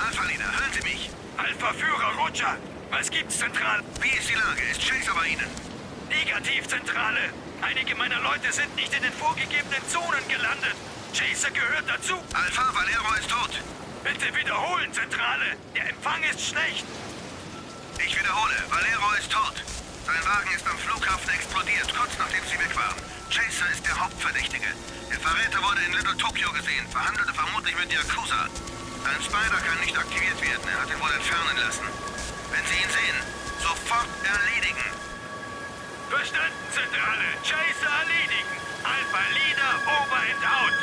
Alpha-Leader, hören Sie mich? Alpha-Führer, Roger! Was gibt's, Zentral? Wie ist die Lage? Ist Chase bei Ihnen? Negativ, Zentrale! Einige meiner Leute sind nicht in den vorgegebenen Zonen gelandet. Chaser gehört dazu. Alpha, Valero ist tot. Bitte wiederholen, Zentrale! Der Empfang ist schlecht! Ich wiederhole, Valero ist tot. Sein Wagen ist am Flughafen explodiert, kurz nachdem Sie weg waren. Chaser ist der Hauptverdächtige. Der Verräter wurde in Little Tokyo gesehen, verhandelte vermutlich mit Yakuza. Sein Spider kann nicht aktiviert werden, er hat ihn wohl entfernen lassen. Wenn Sie ihn sehen, sofort erledigen. Verstanden, Zentrale! Chaser erledigen! Alpha-Leader, over and out!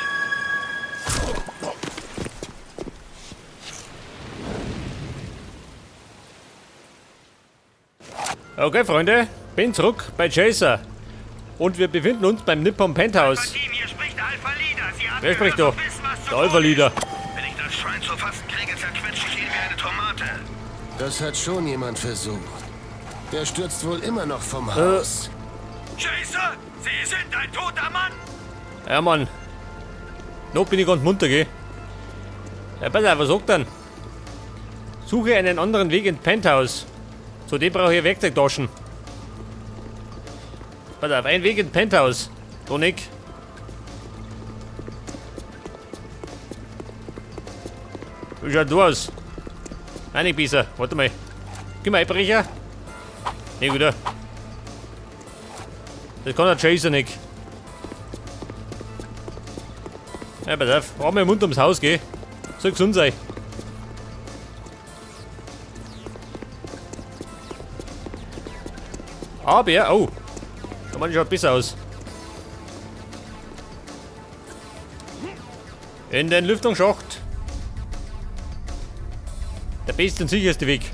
Okay, Freunde, bin zurück bei Chaser. Und wir befinden uns beim Nippon Penthouse. Alpha-Team, hier spricht Alpha-Leader. Sie haben Wer spricht gehört da? und wissen, was zu Der Alpha-Leader. Wenn ich das Schwein zu fassen kriege, zerquetsche ich ihn wie eine Tomate. Das hat schon jemand versucht. Der stürzt wohl immer noch vom Haus. Chaser, Sie sind ein toter Mann! Ja, Mann. Noch bin ich ganz munter, gell? Ja, pass auf, was sagt dann? Suche einen anderen Weg ins Penthouse. Zudem brauche ich Werkzeugtaschen. Pass auf, ein Weg ins Penthouse. Donik. Wie schaut du aus? Nein, nicht besser. Warte mal. Gib mal Einbrecher. Nee, guter. Das kann der Chaser nicht. Ja, pass auf. Arm im Mund ums Haus, geh. Soll gesund sein. Aber, oh. Der Mann schaut besser aus. In den Lüftungsschacht. Der beste und sicherste Weg.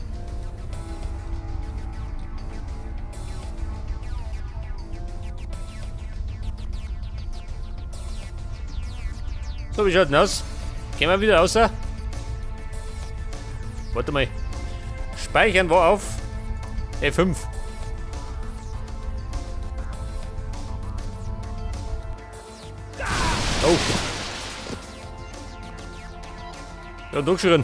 So, wie schaut denn aus? Gehen wir wieder raus. Warte mal. Speichern war auf F5. Oh. Ja, durchschreien.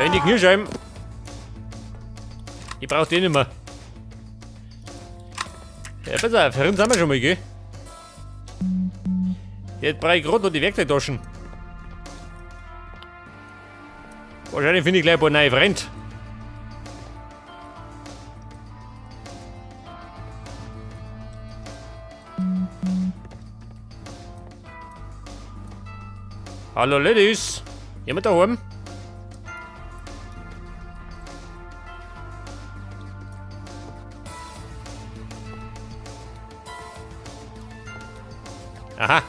In die Kniescheiben. Ich brauch den nicht mehr. Ja, pass auf, herum sind wir schon mal, gell? Jetzt brauche ich gerade noch die Werkzeugtaschen. Wahrscheinlich finde ich gleich ein paar neue Freunde. Hallo Ladies, jemand daheim? Aha,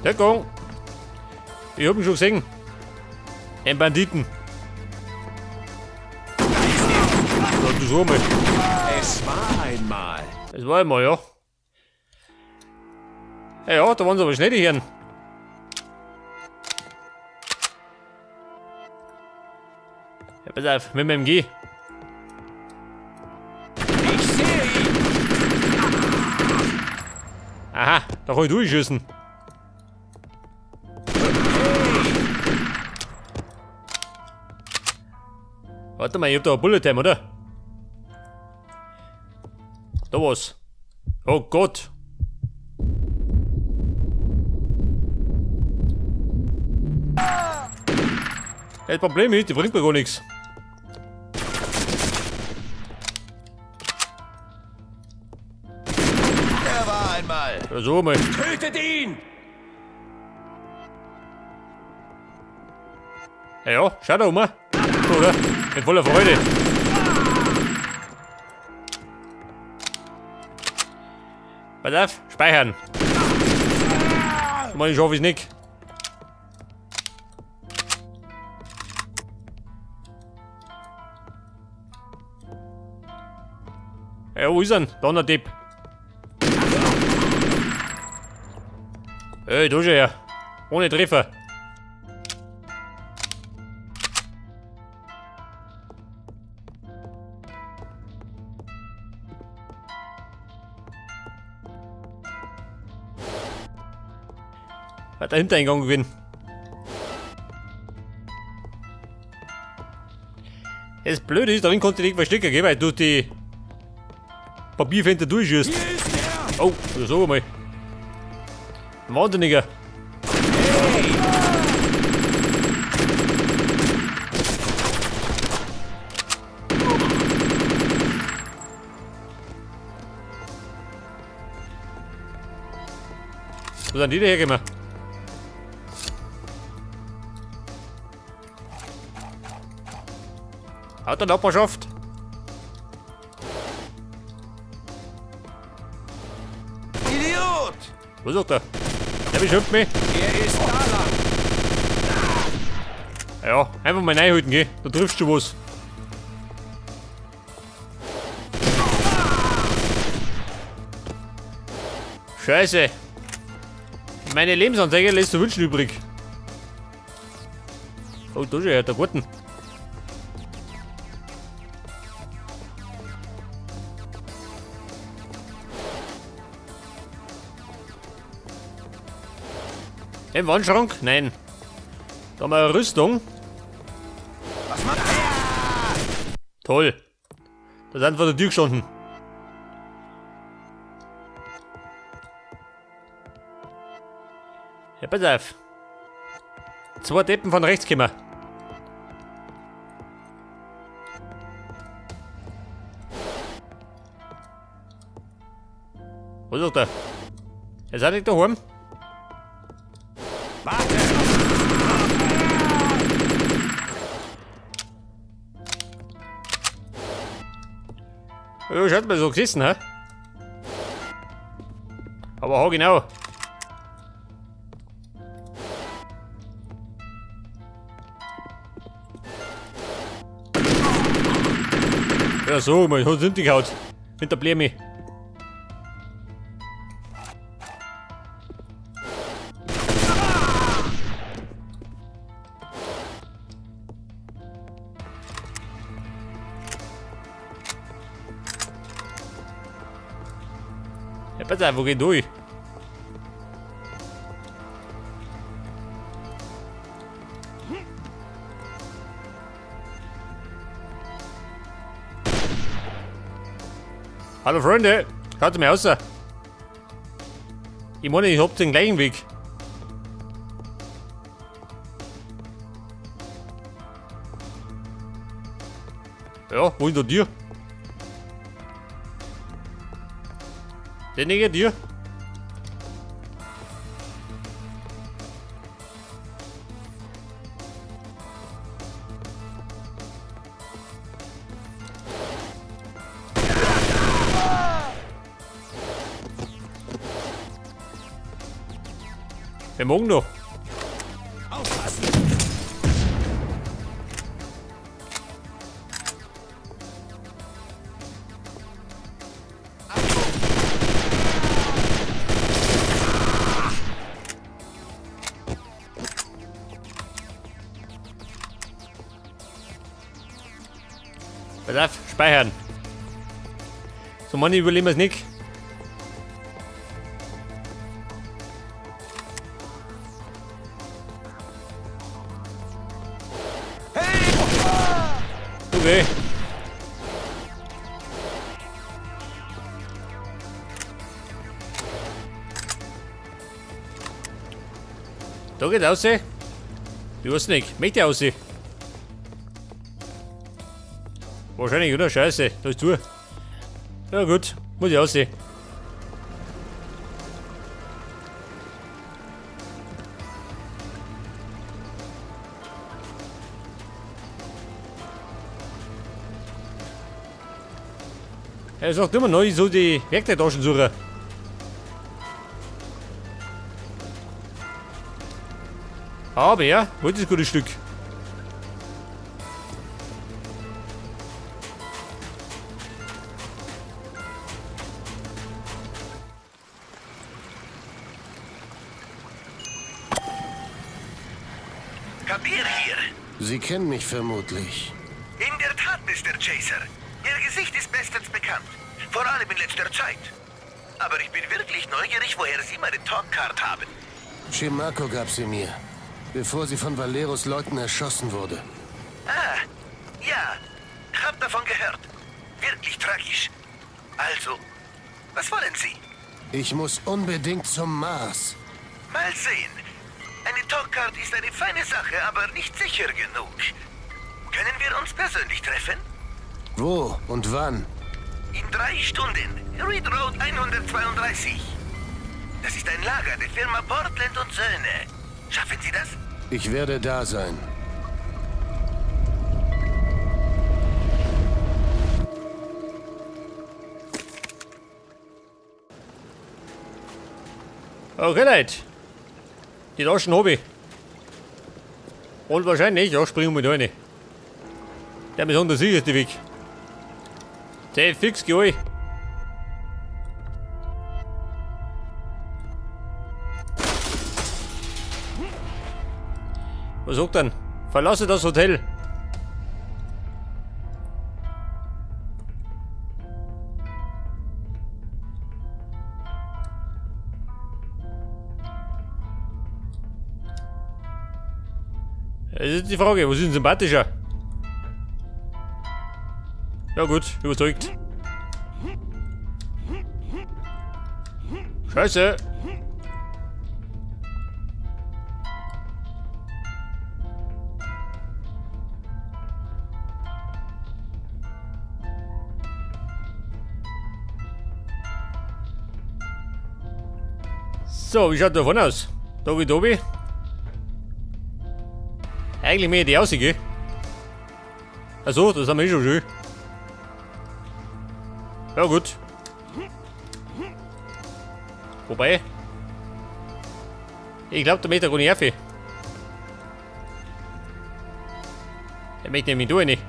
Deckung. Ich hab ihn schon gesehen. Ein Banditen. So, du so mal. Es war einmal. Das war einmal, ja. Ja, da waren sie aber schnell, die Herren. Ja, pass auf, mit meinem G. Ich sehe ihn. Aha, da kann ich durchschießen. Warte mal, ich hab da ein Bullet Time, oder? Da was. Oh Gott. Das Problem ist, die bringt mir gar nichts. Er war einmal. Ja, so mal. Tötet ihn. Ja, schau da um. So, oder? Mit voller Freude. Pass auf, speichern. Mal, ich hoffe es nicht. Ja, wo ist er? Donnerdieb. Ey, du schon her. Ohne Treffer. Hat der Hintereingang gewinnen. Das Blöde ist, darin konnte ich nicht verstecken, gell, weil du die Papierfenster durchschießt. Hier ist er! Oh, so mal. Ein Wahnsinniger. Wo sind die da hergekommen? Hat der Nachbarschaft? Idiot! Wo ist er? Der beschimpft mich. Er ist da lang. Ja, einfach mal reinhalten, geh. Da triffst du was. Scheiße. Meine Lebensanzeige lässt zu wünschen übrig. Oh, da ist er, der Garten. Im Wandschrank? Nein. Da haben wir eine Rüstung. Was macht er? Toll. Da sind wir der Tür gestanden. Ja, pass auf. 2 Deppen von rechts kommen. Wo ist der? Er ist nicht daheim. Warte! Ja, schaut mal so gesessen, hä? Aber ha genau. Ja, so, man hat hinten gehaut. Mit der Blemi. Ja, pass auf, wo geht durch? Hallo Freunde, schaut mal raus. Ich meine, ich hab den gleichen Weg. Ja, wo ist der Tür? Den neben dir? Wir morgen noch. Aufpassen! Pass auf, speichern. So, Mann, überleben wir es nicht. Okay. Da geht raus. Du hast nicht. Möchte raus. Wahrscheinlich, oder? Scheiße. Da ist zu. Ja gut. Muss ich raus. Er sagt immer noch, ich soll die Werkzeugtaschen suchen. Aber ja, heute ist ein gutes Stück. Kapier hier. Sie kennen mich vermutlich. In der Tat, Mr. Chaser. Ihr Gesicht ist bestens bekannt. Vor allem in letzter Zeit. Aber ich bin wirklich neugierig, woher Sie meine Talkcard haben. Schemako gab sie mir, bevor sie von Valeros Leuten erschossen wurde. Ah, ja. Ich hab davon gehört. Wirklich tragisch. Also, was wollen Sie? Ich muss unbedingt zum Mars. Mal sehen. Eine Talkcard ist eine feine Sache, aber nicht sicher genug. Können wir uns persönlich treffen? Wo und wann? In 3 Stunden. Reed Road 132. Das ist ein Lager der Firma Portland und Söhne. Schaffen Sie das? Ich werde da sein. Okay, Leute. Die Taschen habe ich. Und wahrscheinlich, ja, springen wir da rein. Der besonders sicherste Weg. Safe fix, geh euch. Was sagt dann? Verlasse das Hotel. Das ist die Frage, was ist denn sympathischer? Ja gut, überzeugt. Scheiße. So, wie schaut davon aus? Dobi. Eigentlich mehr die Aussicht. Achso, das haben wir schon schön. Ja gut. Wobei. Ich glaube, der Meter gar nicht auf. Er möchte nämlich da nicht.